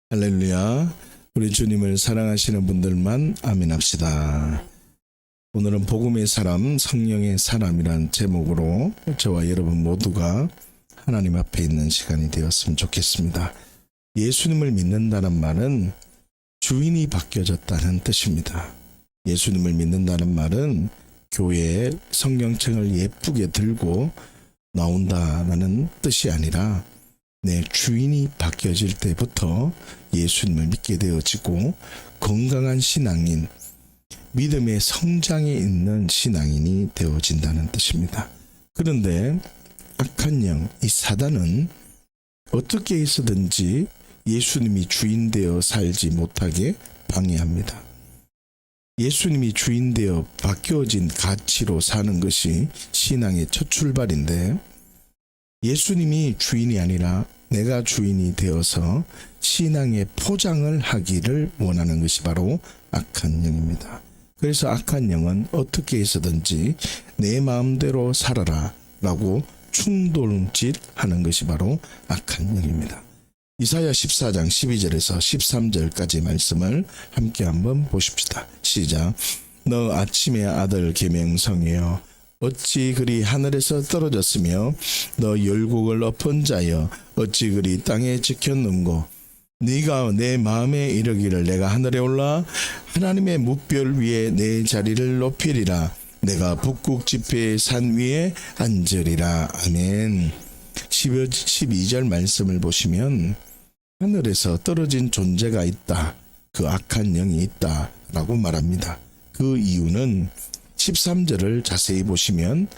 할렐루야. 우리 주님을 사랑하시는 분들만 아멘합시다. 오늘은 복음의 사람, 성령의 사람이란 제목으로 저와 여러분 모두가 하나님 앞에 있는 시간이 되었으면 좋겠습니다. 예수님을 믿는다는 말은 주인이 바뀌어졌다는 뜻입니다. 예수님을 믿는다는 말은 교회에 성경책을 예쁘게 들고 나온다는 뜻이 아니라 내 주인이 바뀌어질 때부터 예수님을 믿게 되어지고 건강한 신앙인, 믿음의 성장에 있는 신앙인이 되어진다는 뜻입니다. 그런데 악한 영, 이 사단은 어떻게 해서든지 예수님이 주인 되어 살지 못하게 방해합니다. 예수님이 주인 되어 바뀌어진 가치로 사는 것이 신앙의 첫 출발인데, 예수님이 주인이 아니라 내가 주인이 되어서 신앙의 포장을 하기를 원하는 것이 바로 악한 영입니다. 그래서 악한 영은 어떻게 해서든지 내 마음대로 살아라 라고 충동질하는 것이 바로 악한 영입니다. 이사야 14장 12절에서 13절까지 말씀을 함께 한번 보십시다. 시작. 너 아침의 아들 계명성이여, 어찌 그리 하늘에서 떨어졌으며 너 열국을 엎은 자여, 어찌 그리 땅에 지켰는고. 네가 내 마음에 이르기를 내가 하늘에 올라 하나님의 뭇별 위에 내 자리를 높이리라. 내가 북극 지폐의 산 위에 앉으리라. 아멘. 12절 말씀을 보시면 하늘에서 떨어진 존재가 있다, 그 악한 영이 있다 라고 말합니다. 그 이유는 13절을 자세히 보시면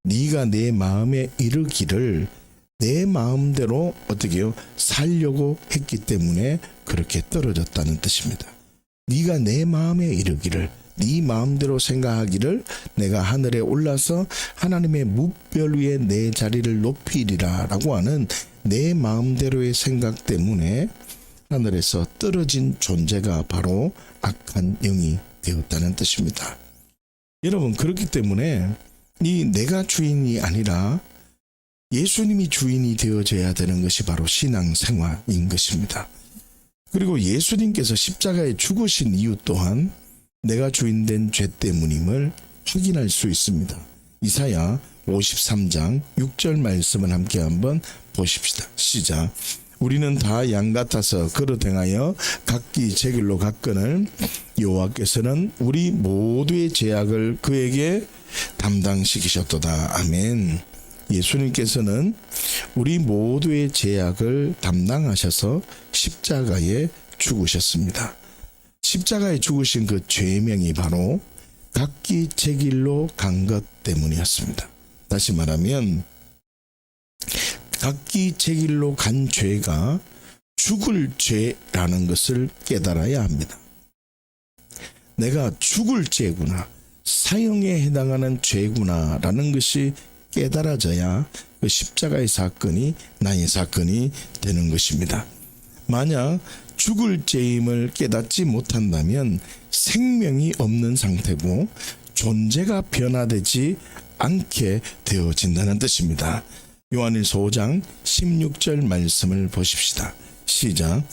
네가 내 마음에 이르기를 내 마음대로 어떻게 해요? 살려고 했기 때문에 그렇게 떨어졌다는 뜻입니다. 네가 내 마음에 이르기를, 네 마음대로 생각하기를 내가 하늘에 올라서 하나님의 뭇별 위에 내 자리를 높이리라 라고 하는 내 마음대로의 생각 때문에 하늘에서 떨어진 존재가 바로 악한 영이 되었다는 뜻입니다. 여러분, 그렇기 때문에 내가 주인이 아니라 예수님이 주인이 되어져야 되는 것이 바로 신앙생활인 것입니다. 그리고 예수님께서 십자가에 죽으신 이유 또한 내가 주인된 죄 때문임을 확인할 수 있습니다. 이사야 53장 6절 말씀을 함께 한번 보십시다. 시작. 우리는 다 양 같아서 그릇 행하여 각기 제 길로 갔거늘 여호와께서는 우리 모두의 죄악을 그에게 담당시키셨도다. 아멘. 예수님께서는 우리 모두의 죄악을 담당하셔서 십자가에 죽으셨습니다. 십자가에 죽으신 그 죄명이 바로 각기 제 길로 간 것 때문이었습니다. 다시 말하면 각기 제 길로 간 죄가 죽을 죄라는 것을 깨달아야 합니다. 내가 죽을 죄구나, 사형에 해당하는 죄구나 라는 것이 깨달아져야 그 십자가의 사건이 나의 사건이 되는 것입니다. 만약 죽을 죄임을 깨닫지 못한다면 생명이 없는 상태고 존재가 변화되지 않게 되어진다는 뜻입니다. 요한일서 5장 16절 말씀을 보십시다. 시작.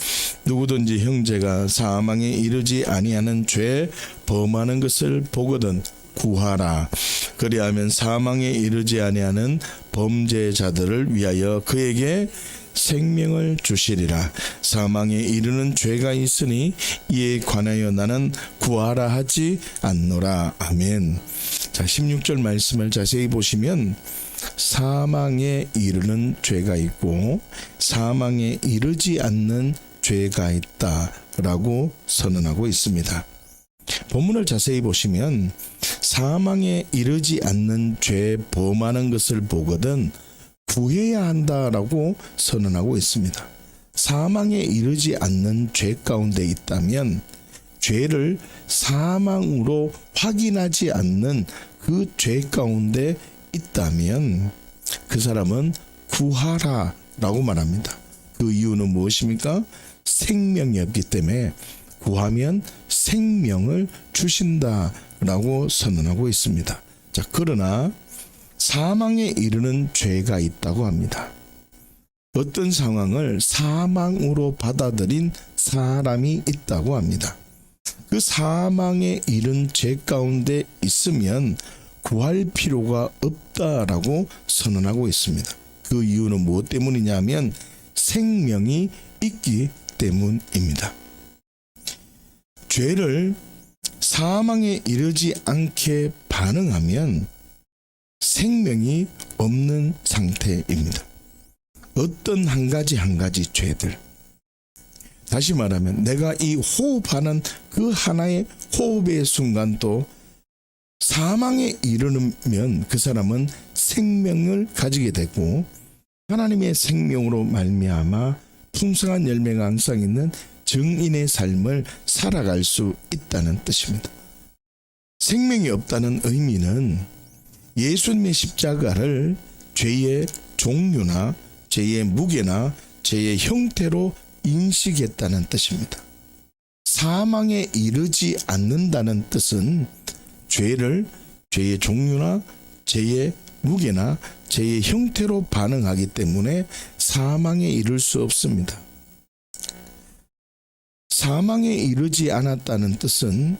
누구든지 형제가 사망에 이르지 아니하는 죄 범하는 것을 보거든 구하라. 그리하면 사망에 이르지 아니하는 범죄자들을 위하여 그에게 생명을 주시리라. 사망에 이르는 죄가 있으니 이에 관하여 나는 구하라 하지 않노라. 아멘. 자, 16절 말씀을 자세히 보시면 사망에 이르는 죄가 있고 사망에 이르지 않는 죄가 있다라고 선언하고 있습니다. 본문을 자세히 보시면 사망에 이르지 않는 죄 범하는 것을 보거든 구해야 한다라고 선언하고 있습니다. 사망에 이르지 않는 죄 가운데 있다면 죄를 사망으로 확인하지 않는 그 죄 가운데 있다면 그 사람은 구하라 라고 말합니다. 그 이유는 무엇입니까? 생명이 없기 때문에 구하면 생명을 주신다라고 선언하고 있습니다. 자, 그러나 사망에 이르는 죄가 있다고 합니다. 어떤 상황을 사망으로 받아들인 사람이 있다고 합니다. 그 사망에 이른 죄 가운데 있으면 구할 필요가 없다라고 선언하고 있습니다. 그 이유는 무엇 때문이냐면 생명이 있기 때문입니다. 죄를 사망에 이르지 않게 반응하면 생명이 없는 상태입니다. 어떤 한 가지 죄들, 다시 말하면 내가 이 호흡하는 그 하나의 호흡의 순간도 사망에 이르면 그 사람은 생명을 가지게 되고 하나님의 생명으로 말미암아 풍성한 열매가 항상 있는 증인의 삶을 살아갈 수 있다는 뜻입니다. 생명이 없다는 의미는 예수님의 십자가를 죄의 종류나 죄의 무게나 죄의 형태로 인식했다는 뜻입니다. 사망에 이르지 않는다는 뜻은 죄의 종류나 죄의 무게나 죄의 형태로 반응하기 때문에 사망에 이를 수 없습니다. 사망에 이르지 않았다는 뜻은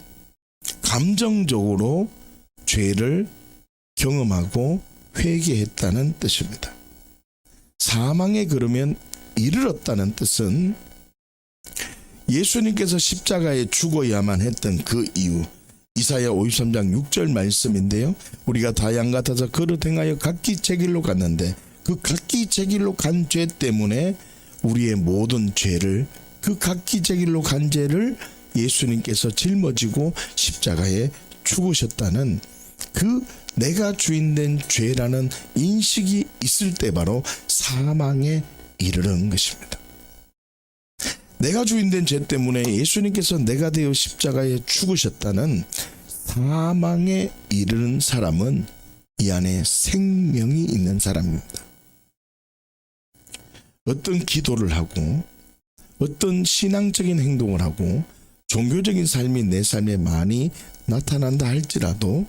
감정적으로 죄를 경험하고 회개했다는 뜻입니다. 사망에 그러면 이르렀다는 뜻은 예수님께서 십자가에 죽어야만 했던 그 이유, 이사야 53장 6절 말씀인데요. 우리가 다 양 같아서 그릇 행하여 각기 제 길로 갔는데 그 각기 제 길로 간 죄 때문에 우리의 모든 죄를, 그 각기 제 길로 간 죄를 예수님께서 짊어지고 십자가에 죽으셨다는 그 내가 주인된 죄라는 인식이 있을 때 바로 사망에 이르는 것입니다. 내가 주인된 죄 때문에 예수님께서 내가 되어 십자가에 죽으셨다는 사망에 이르는 사람은 이 안에 생명이 있는 사람입니다. 어떤 기도를 하고 어떤 신앙적인 행동을 하고 종교적인 삶이 내 삶에 많이 나타난다 할지라도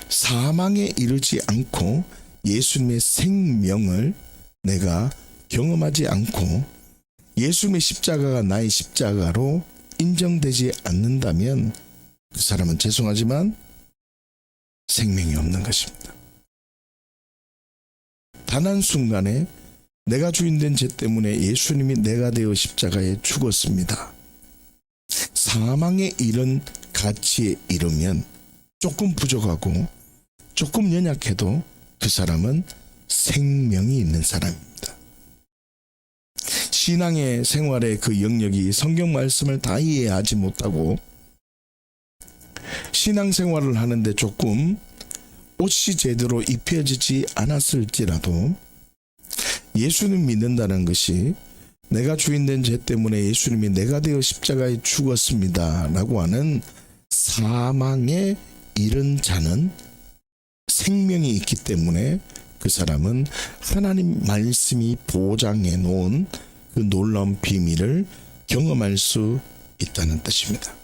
사망에 이르지 않고 예수님의 생명을 내가 경험하지 않고 예수님의 십자가가 나의 십자가로 인정되지 않는다면 그 사람은 죄송하지만 생명이 없는 것입니다. 단 한순간에 내가 주인된 죄 때문에 예수님이 내가 되어 십자가에 죽었습니다. 사망에 이른 가치에 이르면 조금 부족하고 조금 연약해도 그 사람은 생명이 있는 사람입니다. 신앙의 생활의 그 영역이 성경 말씀을 다 이해하지 못하고 신앙생활을 하는데 조금 옷이 제대로 입혀지지 않았을지라도 예수님 믿는다는 것이 내가 주인된 죄 때문에 예수님이 내가 되어 십자가에 죽었습니다 라고 하는 사망에 이른 자는 생명이 있기 때문에 그 사람은 하나님 말씀이 보장해 놓은 그 놀라운 비밀을 경험할 수 있다는 뜻입니다.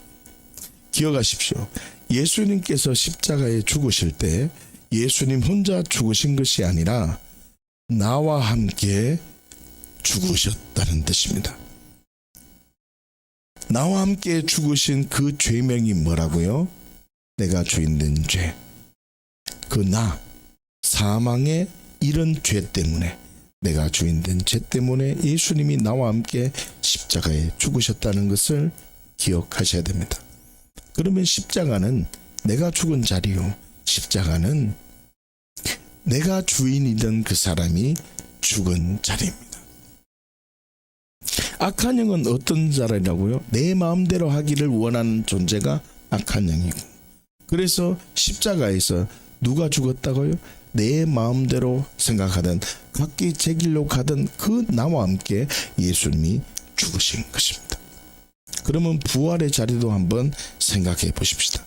기억하십시오. 예수님께서 십자가에 죽으실 때 예수님 혼자 죽으신 것이 아니라 나와 함께 죽으셨다는 뜻입니다. 나와 함께 죽으신 그 죄명이 뭐라고요? 내가 주인된 죄. 그 나, 사망에 이른 죄 때문에, 내가 주인된 죄 때문에 예수님이 나와 함께 십자가에 죽으셨다는 것을 기억하셔야 됩니다. 그러면 십자가는 내가 죽은 자리요, 십자가는 내가 주인이던 그 사람이 죽은 자리입니다. 악한 영은 어떤 자라냐고요? 내 마음대로 하기를 원하는 존재가 악한 영이고, 그래서 십자가에서 누가 죽었다고요? 내 마음대로 생각하던 각기 제 길로 가던 그 나와 함께 예수님이 죽으신 것입니다. 그러면 부활의 자리도 한번 생각해 보십시다.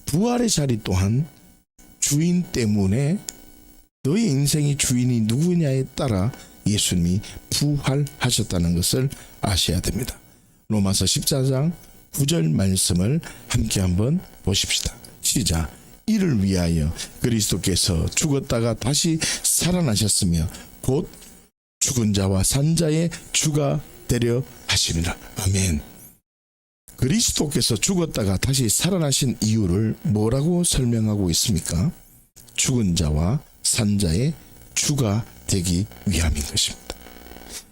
부활의 자리 또한 주인 때문에 너의 인생의 주인이 누구냐에 따라 예수님이 부활하셨다는 것을 아셔야 됩니다. 로마서 14장 9절 말씀을 함께 한번 보십시다. 시작. 이를 위하여 그리스도께서 죽었다가 다시 살아나셨으며 곧 죽은 자와 산 자의 주가 되려 하시니라. 아멘. 그리스도께서 죽었다가 다시 살아나신 이유를 뭐라고 설명하고 있습니까? 죽은 자와 산 자의 주가 되기 위함인 것입니다.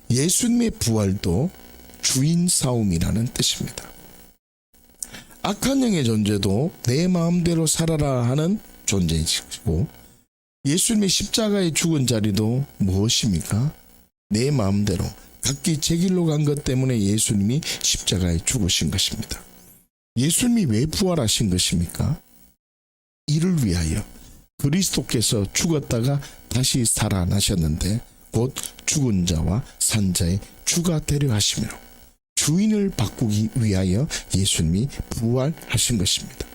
예수님의 부활도 주인 싸움이라는 뜻입니다. 악한 영의 존재도 내 마음대로 살아라 하는 존재이시고, 예수님의 십자가에 죽은 자리도 무엇입니까? 내 마음대로 각기 제 길로 간 것 때문에 예수님이 십자가에 죽으신 것입니다. 예수님이 왜 부활하신 것입니까? 이를 위하여. 그리스도께서 죽었다가 다시 살아나셨는데 곧 죽은 자와 산 자의 주가 되려 하시며 주인을 바꾸기 위하여 예수님이 부활하신 것입니다.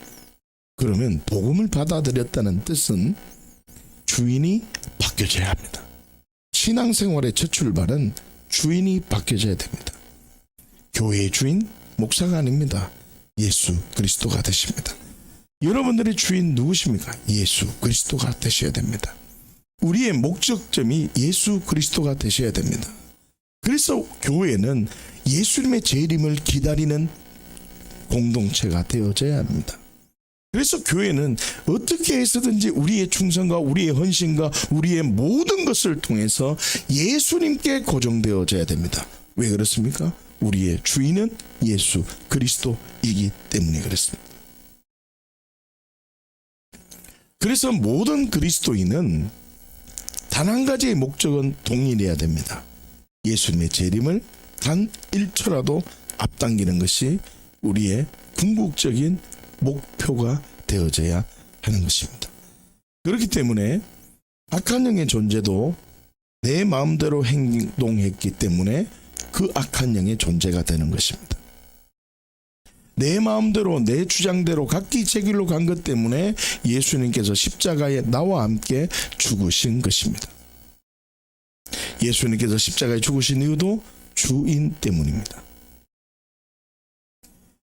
그러면 복음을 받아들였다는 뜻은 주인이 바뀌어져야 합니다. 신앙생활의 첫 출발은 주인이 바뀌어져야 됩니다. 교회의 주인, 목사가 아닙니다. 예수 그리스도가 되십니다. 여러분들의 주인 누구십니까? 예수 그리스도가 되셔야 됩니다. 우리의 목적점이 예수 그리스도가 되셔야 됩니다. 그래서 교회는 예수님의 재림을 기다리는 공동체가 되어져야 합니다. 그래서 교회는 어떻게 해서든지 우리의 충성과 우리의 헌신과 우리의 모든 것을 통해서 예수님께 고정되어져야 됩니다. 왜 그렇습니까? 우리의 주인은 예수 그리스도이기 때문에 그렇습니다. 그래서 모든 그리스도인은 단 한 가지의 목적은 동일해야 됩니다. 예수님의 재림을 단 1초라도 앞당기는 것이 우리의 궁극적인 목표가 되어져야 하는 것입니다. 그렇기 때문에 악한 영의 존재도 내 마음대로 행동했기 때문에 그 악한 영의 존재가 되는 것입니다. 내 마음대로 내 주장대로 각기 제 길로 간 것 때문에 예수님께서 십자가에 나와 함께 죽으신 것입니다. 예수님께서 십자가에 죽으신 이유도 주인 때문입니다.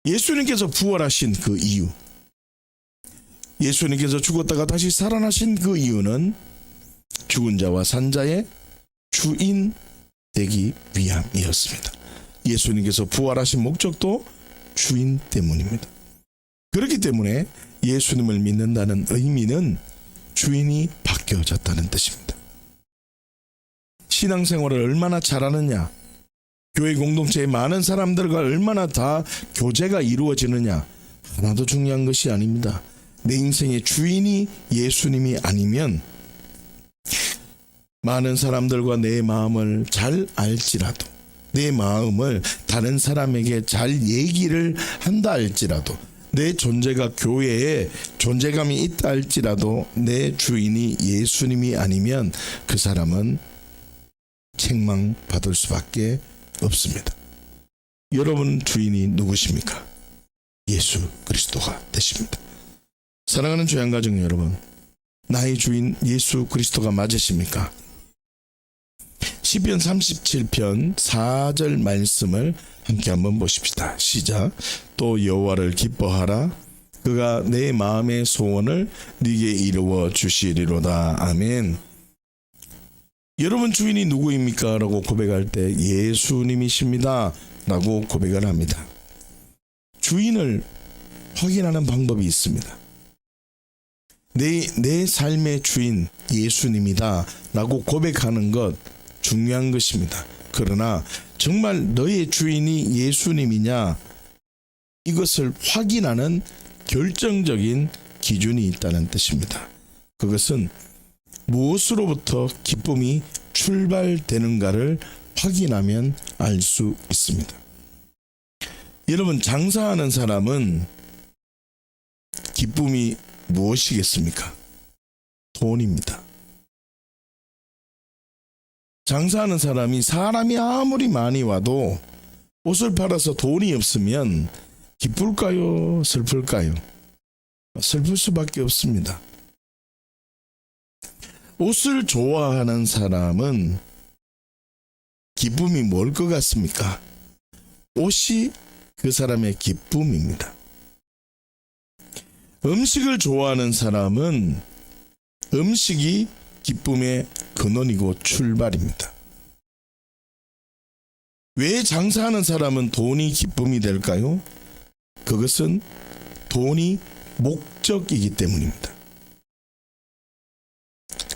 예수님께서 부활하신 그 이유, 예수님께서 죽었다가 다시 살아나신 그 이유는 죽은 자와 산 자의 주인 되기 위함이었습니다. 예수님께서 부활하신 목적도 주인 때문입니다. 그렇기 때문에 예수님을 믿는다는 의미는 주인이 바뀌어졌다는 뜻입니다. 신앙생활을 얼마나 잘하느냐, 교회 공동체의 많은 사람들과 얼마나 다 교제가 이루어지느냐, 하나도 중요한 것이 아닙니다. 내 인생의 주인이 예수님이 아니면 많은 사람들과 내 마음을 잘 알지라도, 내 마음을 다른 사람에게 잘 얘기를 한다 할지라도, 내 존재가 교회에 존재감이 있다 할지라도 내 주인이 예수님이 아니면 그 사람은 책망받을 수밖에 없습니다. 여러분 주인이 누구십니까? 예수 그리스도가 되십니다. 사랑하는 조양가족 여러분, 나의 주인 예수 그리스도가 맞으십니까? 시편 37편 4절 말씀을 함께 한번 보십시다. 시작. 또 여호와를 기뻐하라. 그가 내 마음의 소원을 네게 이루어 주시리로다. 아멘. 여러분 주인이 누구입니까? 라고 고백할 때 예수님이십니다 라고 고백을 합니다. 주인을 확인하는 방법이 있습니다. 내 삶의 주인 예수님이다 라고 고백하는 것 중요한 것입니다. 그러나 정말 너의 주인이 예수님이냐, 이것을 확인하는 결정적인 기준이 있다는 뜻입니다. 그것은 무엇으로부터 기쁨이 출발되는가를 확인하면 알 수 있습니다. 여러분, 장사하는 사람은 기쁨이 무엇이겠습니까? 돈입니다. 장사하는 사람이 아무리 많이 와도 옷을 팔아서 돈이 없으면 기쁠까요? 슬플까요? 슬플 수밖에 없습니다. 옷을 좋아하는 사람은 기쁨이 뭘 것 같습니까? 옷이 그 사람의 기쁨입니다. 음식을 좋아하는 사람은 음식이 기쁨의 근원이고 출발입니다. 왜 장사하는 사람은 돈이 기쁨이 될까요? 그것은 돈이 목적이기 때문입니다.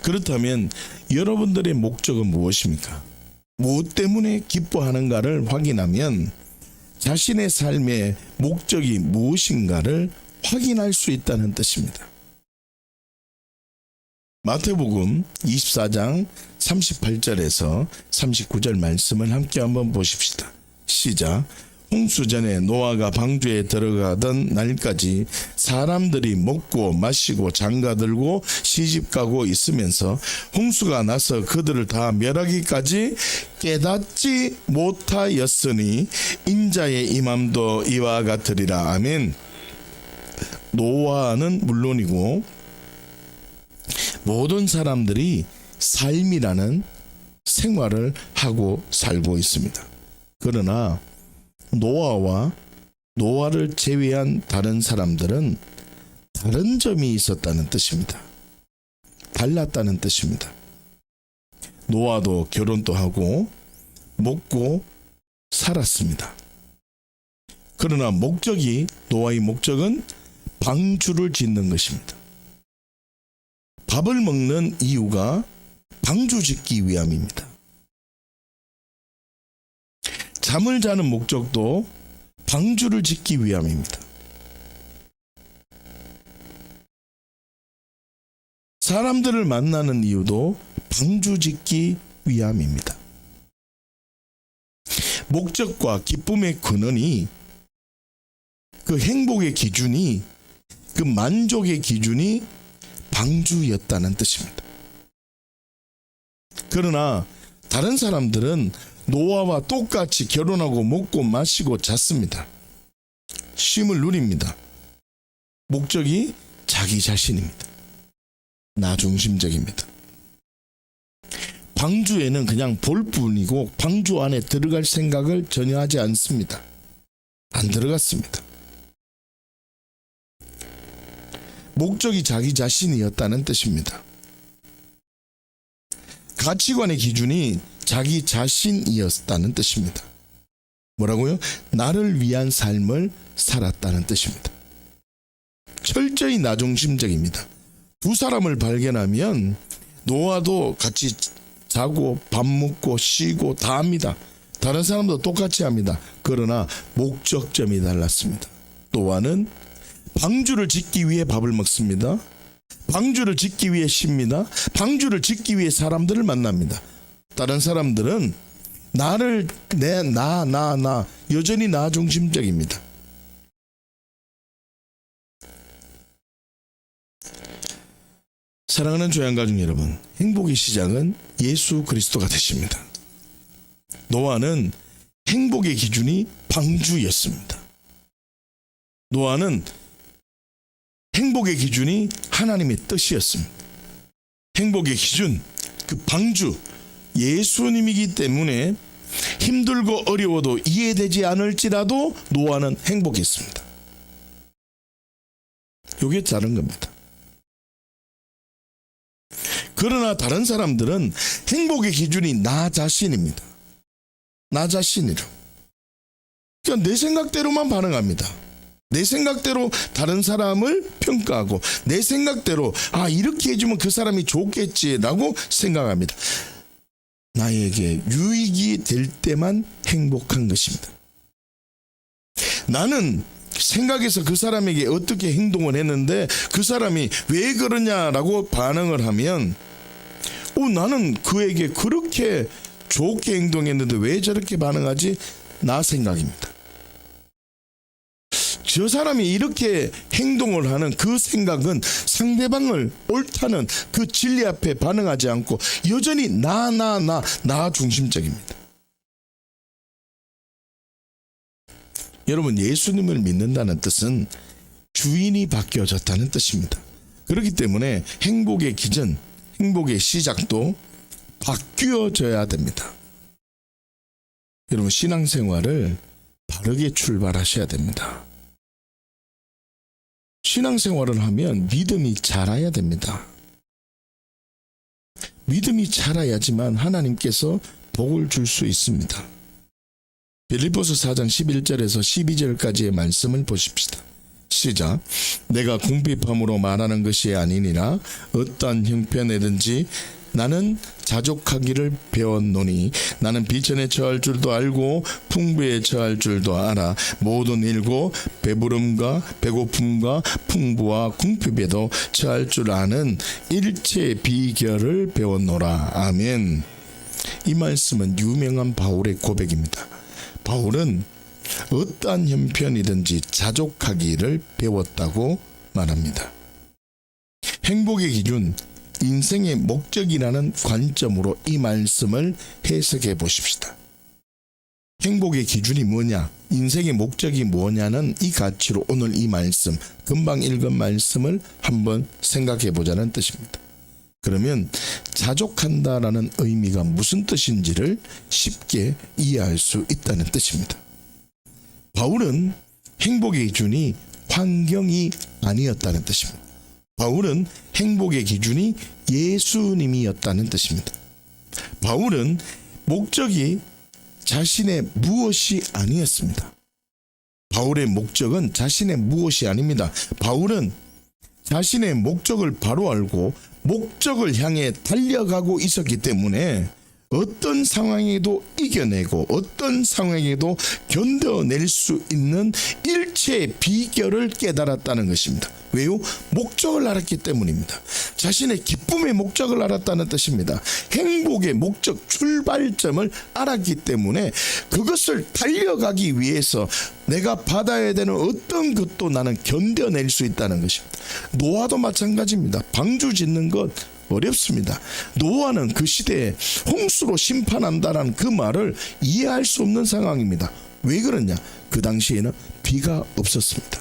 그렇다면 여러분들의 목적은 무엇입니까? 무엇 때문에 기뻐하는가를 확인하면 자신의 삶의 목적이 무엇인가를 확인할 수 있다는 뜻입니다. 마태복음 24장 38절에서 39절 말씀을 함께 한번 보십시다. 시작. 홍수 전에 노아가 방주에 들어가던 날까지 사람들이 먹고 마시고 장가들고 시집가고 있으면서 홍수가 나서 그들을 다 멸하기까지 깨닫지 못하였으니 인자의 임함도 이와 같으리라. 아멘. 노아는 물론이고 모든 사람들이 삶이라는 생활을 하고 살고 있습니다. 그러나 노아를 제외한 다른 사람들은 다른 점이 있었다는 뜻입니다. 달랐다는 뜻입니다. 노아도 결혼도 하고 먹고 살았습니다. 그러나 노아의 목적은 방주를 짓는 것입니다. 밥을 먹는 이유가 방주 짓기 위함입니다. 잠을 자는 목적도 방주를 짓기 위함입니다. 사람들을 만나는 이유도 방주 짓기 위함입니다. 목적과 기쁨의 근원이, 그 행복의 기준이, 그 만족의 기준이 방주였다는 뜻입니다. 그러나 다른 사람들은 노아와 똑같이 결혼하고 먹고 마시고 잤습니다. 쉼을 누립니다. 목적이 자기 자신입니다. 나 중심적입니다. 방주에는 그냥 볼 뿐이고 방주 안에 들어갈 생각을 전혀 하지 않습니다. 안 들어갔습니다. 목적이 자기 자신이었다는 뜻입니다. 가치관의 기준이 자기 자신이었다는 뜻입니다. 뭐라고요? 나를 위한 삶을 살았다는 뜻입니다. 철저히 나중심적입니다. 두 사람을 발견하면 노아도 같이 자고 밥 먹고 쉬고 다 합니다. 다른 사람도 똑같이 합니다. 그러나 목적점이 달랐습니다. 노아는 방주를 짓기 위해 밥을 먹습니다. 방주를 짓기 위해 쉽니다. 방주를 짓기 위해 사람들을 만납니다. 다른 사람들은 나 여전히 나 중심적입니다. 사랑하는 조양가족 여러분, 행복의 시작은 예수 그리스도가 되십니다. 노아는 행복의 기준이 방주였습니다. 노아는 행복의 기준이 하나님의 뜻이었습니다. 행복의 기준, 그 방주, 예수님이기 때문에 힘들고 어려워도 이해되지 않을지라도 노아는 행복했습니다. 이게 다른 겁니다. 그러나 다른 사람들은 행복의 기준이 나 자신입니다. 나 자신이로. 그러니까 내 생각대로만 반응합니다. 내 생각대로 다른 사람을 평가하고 내 생각대로 이렇게 해주면 그 사람이 좋겠지라고 생각합니다. 나에게 유익이 될 때만 행복한 것입니다. 나는 생각해서 그 사람에게 어떻게 행동을 했는데 그 사람이 왜 그러냐라고 반응을 하면 나는 그에게 그렇게 좋게 행동했는데 왜 저렇게 반응하지? 나 생각입니다. 저 사람이 이렇게 행동을 하는 그 생각은 상대방을 옳다는 그 진리 앞에 반응하지 않고 여전히 나 중심적입니다. 여러분, 예수님을 믿는다는 뜻은 주인이 바뀌어졌다는 뜻입니다. 그렇기 때문에 행복의 기준, 행복의 시작도 바뀌어져야 됩니다. 여러분, 신앙생활을 바르게 출발하셔야 됩니다. 신앙생활을 하면 믿음이 자라야 됩니다. 믿음이 자라야지만 하나님께서 복을 줄 수 있습니다. 빌립보서 4장 11절에서 12절까지의 말씀을 보십시다. 시작. 내가 궁핍함으로 말하는 것이 아니니라. 어떠한 형편에든지 나는 자족하기를 배웠노니 나는 비천에 처할 줄도 알고 풍부에 처할 줄도 알아. 모든 일고 배부름과 배고픔과 풍부와 궁핍에도 처할 줄 아는 일체 비결을 배웠노라. 아멘. 이 말씀은 유명한 바울의 고백입니다. 바울은 어떠한 형편이든지 자족하기를 배웠다고 말합니다. 행복의 기준, 인생의 목적이라는 관점으로 이 말씀을 해석해 보십시다. 행복의 기준이 뭐냐, 인생의 목적이 뭐냐는 이 가치로 오늘 이 말씀, 금방 읽은 말씀을 한번 생각해 보자는 뜻입니다. 그러면 자족한다라는 의미가 무슨 뜻인지를 쉽게 이해할 수 있다는 뜻입니다. 바울은 행복의 기준이 환경이 아니었다는 뜻입니다. 바울은 행복의 기준이 예수님이었다는 뜻입니다. 바울은 목적이 자신의 무엇이 아니었습니다. 바울의 목적은 자신의 무엇이 아닙니다. 바울은 자신의 목적을 바로 알고 목적을 향해 달려가고 있었기 때문에 어떤 상황에도 이겨내고 어떤 상황에도 견뎌낼 수 있는 일체의 비결을 깨달았다는 것입니다. 왜요? 목적을 알았기 때문입니다. 자신의 기쁨의 목적을 알았다는 뜻입니다. 행복의 목적, 출발점을 알았기 때문에 그것을 달려가기 위해서 내가 받아야 되는 어떤 것도 나는 견뎌낼 수 있다는 것입니다. 노아도 마찬가지입니다. 방주 짓는 것 어렵습니다. 노아는 그 시대에 홍수로 심판한다라는 그 말을 이해할 수 없는 상황입니다. 왜 그러냐? 그 당시에는 비가 없었습니다.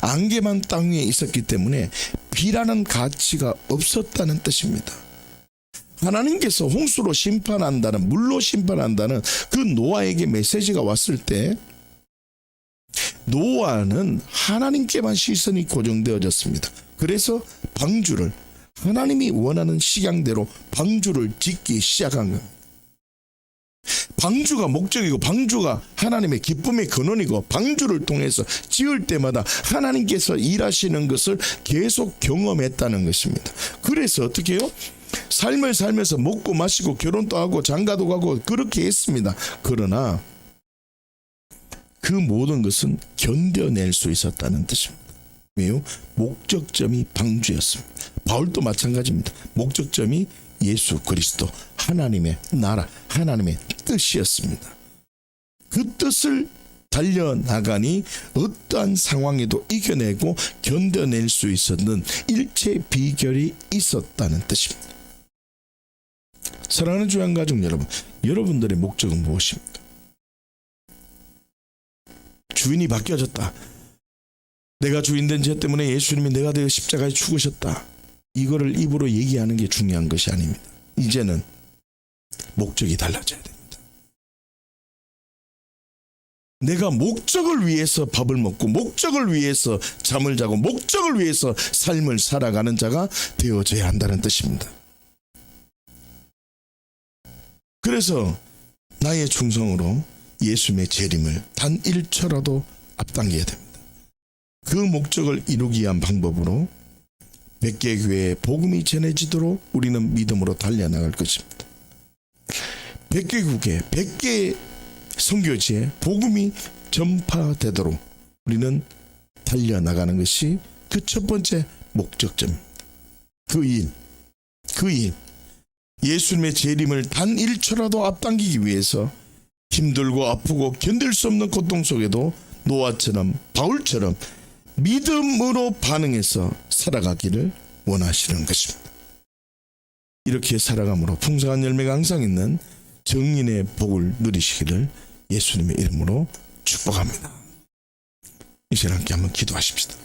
안개만 땅 위에 있었기 때문에 비라는 가치가 없었다는 뜻입니다. 하나님께서 홍수로 심판한다는, 물로 심판한다는 그 노아에게 메시지가 왔을 때 노아는 하나님께만 시선이 고정되어졌습니다. 그래서 방주를 하나님이 원하는 식양대로 방주를 짓기 시작한 겁니다. 방주가 목적이고 방주가 하나님의 기쁨의 근원이고 방주를 통해서 지을 때마다 하나님께서 일하시는 것을 계속 경험했다는 것입니다. 그래서 어떻게 해요? 삶을 살면서 먹고 마시고 결혼도 하고 장가도 가고 그렇게 했습니다. 그러나 그 모든 것은 견뎌낼 수 있었다는 뜻입니다. 왜요? 목적점이 방주였습니다. 바울도 마찬가지입니다. 목적점이 예수 그리스도, 하나님의 나라, 하나님의 뜻이었습니다. 그 뜻을 달려나가니 어떠한 상황에도 이겨내고 견뎌낼 수 있었는 일체 비결이 있었다는 뜻입니다. 사랑하는 주양가족 여러분, 여러분들의 목적은 무엇입니까? 주인이 바뀌어졌다. 내가 주인된 죄 때문에 예수님이 내가 되어 십자가에 죽으셨다. 이거를 입으로 얘기하는 게 중요한 것이 아닙니다. 이제는 목적이 달라져야 됩니다. 내가 목적을 위해서 밥을 먹고 목적을 위해서 잠을 자고 목적을 위해서 삶을 살아가는 자가 되어져야 한다는 뜻입니다. 그래서 나의 충성으로 예수님의 재림을 단 1초라도 앞당겨야 됩니다. 그 목적을 이루기 위한 방법으로 100개 교회에 복음이 전해지도록 우리는 믿음으로 달려나갈 것입니다. 100개 국에 100개 선교지에 복음이 전파되도록 우리는 달려나가는 것이 그 첫 번째 목적점입니다. 그 일, 예수님의 재림을 단 1초라도 앞당기기 위해서 힘들고 아프고 견딜 수 없는 고통 속에도 노아처럼 바울처럼 믿음으로 반응해서 살아가기를 원하시는 것입니다. 이렇게 살아감으로 풍성한 열매가 항상 있는 정인의 복을 누리시기를 예수님의 이름으로 축복합니다. 이 시간 함께 한번 기도하십시다.